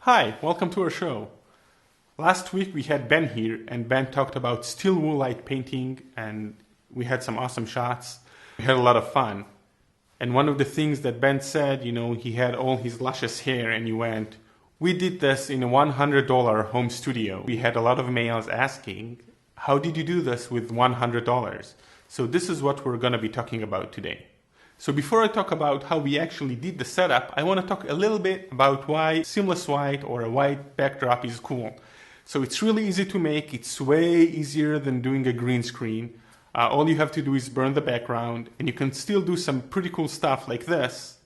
Hi, welcome to our show. Last week we had Ben here, and Ben talked about still wool light painting, and we had some awesome shots. We had a lot of fun. And one of the things that Ben said, he had all his luscious hair, and he went, "We did this in a $100 home studio." We had a lot of mails asking, "How did you do this with $100? So this is what we're going to be talking about today. So before I talk about how we actually did the setup, I want to talk a little bit about why seamless white or a white backdrop is cool. So it's really easy to make. It's way easier than doing a green screen. All you have to do is burn the background, and you can still do some pretty cool stuff like this,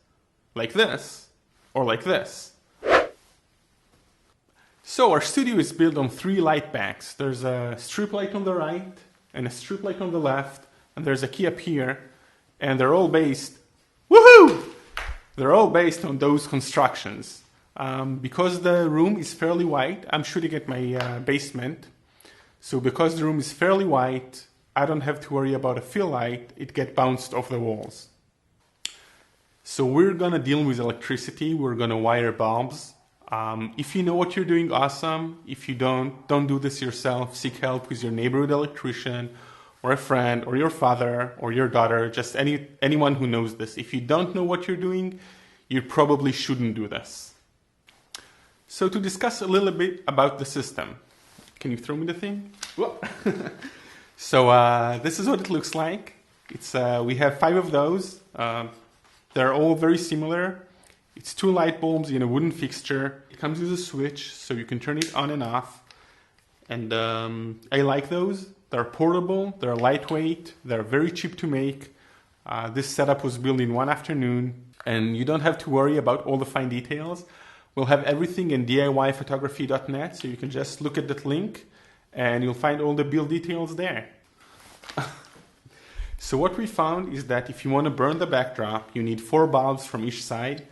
or like this. So our studio is built on 3 light banks. There's a strip light on the right, and a strip light on the left, and there's a key up here. And they're all based, woohoo! They're all based on those constructions. Because the room is fairly white, I'm shooting at my basement. So because the room is fairly white, I don't have to worry about a fill light. It gets bounced off the walls. So we're gonna deal with electricity. We're gonna wire bulbs. If you know what you're doing, awesome. If you don't do this yourself. Seek help with your neighborhood electrician, or a friend, or your father, or your daughter, just anyone who knows this. If you don't know what you're doing, you probably shouldn't do this. So to discuss a little bit about the system. Can you throw me the thing? So this is what it looks like. We have 5 of those. They're all very similar. It's 2 light bulbs in a wooden fixture. It comes with a switch, so you can turn it on and off. And I like those. They're portable, they're lightweight, they're very cheap to make. This setup was built in one afternoon, and you don't have to worry about all the fine details. We'll have everything in DIYphotography.net, so you can just look at that link, and you'll find all the build details there. So what we found is that if you want to burn the backdrop, you need 4 bulbs from each side,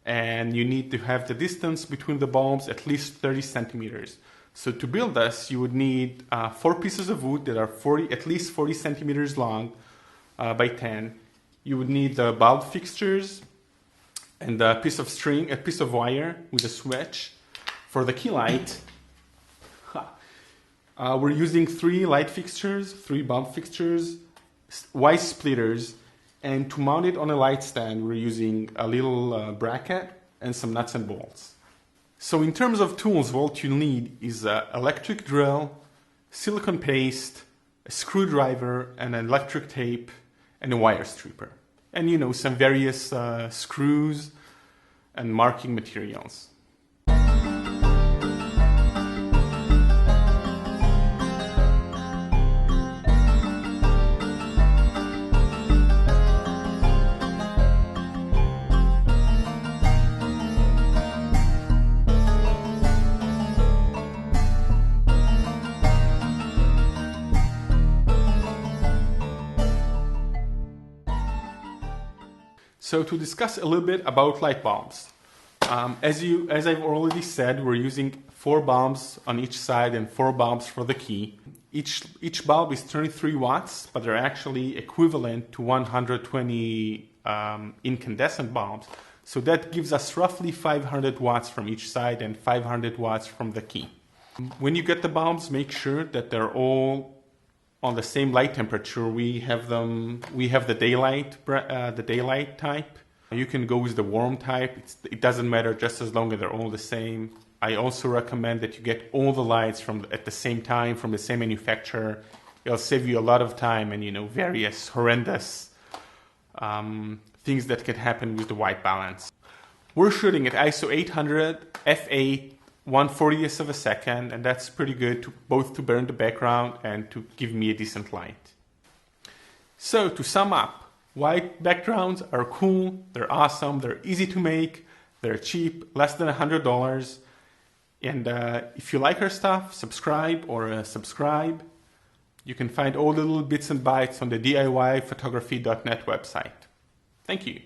and you need to have the distance between the bulbs at least 30 centimeters. So to build this, you would need 4 pieces of wood that are at least 40 centimeters long by 10. You would need the bulb fixtures and a piece of string, a piece of wire with a switch. For the key light, we're using 3 light fixtures, 3 bulb fixtures, Y splitters, and to mount it on a light stand, we're using a little bracket and some nuts and bolts. So in terms of tools, what you'll need is an electric drill, silicone paste, a screwdriver, and an electric tape, and a wire stripper. And some various screws and marking materials. So to discuss a little bit about light bulbs. As I've already said, we're using 4 bulbs on each side and 4 bulbs for the key. Each bulb is 23 watts, but they're actually equivalent to 120 incandescent bulbs. So that gives us roughly 500 watts from each side and 500 watts from the key. When you get the bulbs, make sure that they're all on the same light temperature. We have the daylight type. You can go with the warm type. It doesn't matter, just as long as they're all the same. I also recommend that you get all the lights at the same time from the same manufacturer. It'll save you a lot of time and various horrendous things that can happen with the white balance. We're shooting at ISO 800 f8 1/40th of a second, and that's pretty good both to burn the background and to give me a decent light. So to sum up, white backgrounds are cool, they're awesome, they're easy to make, they're cheap, less than $100. And if you like our stuff, subscribe. You can find all the little bits and bytes on the DIYphotography.net website. Thank you.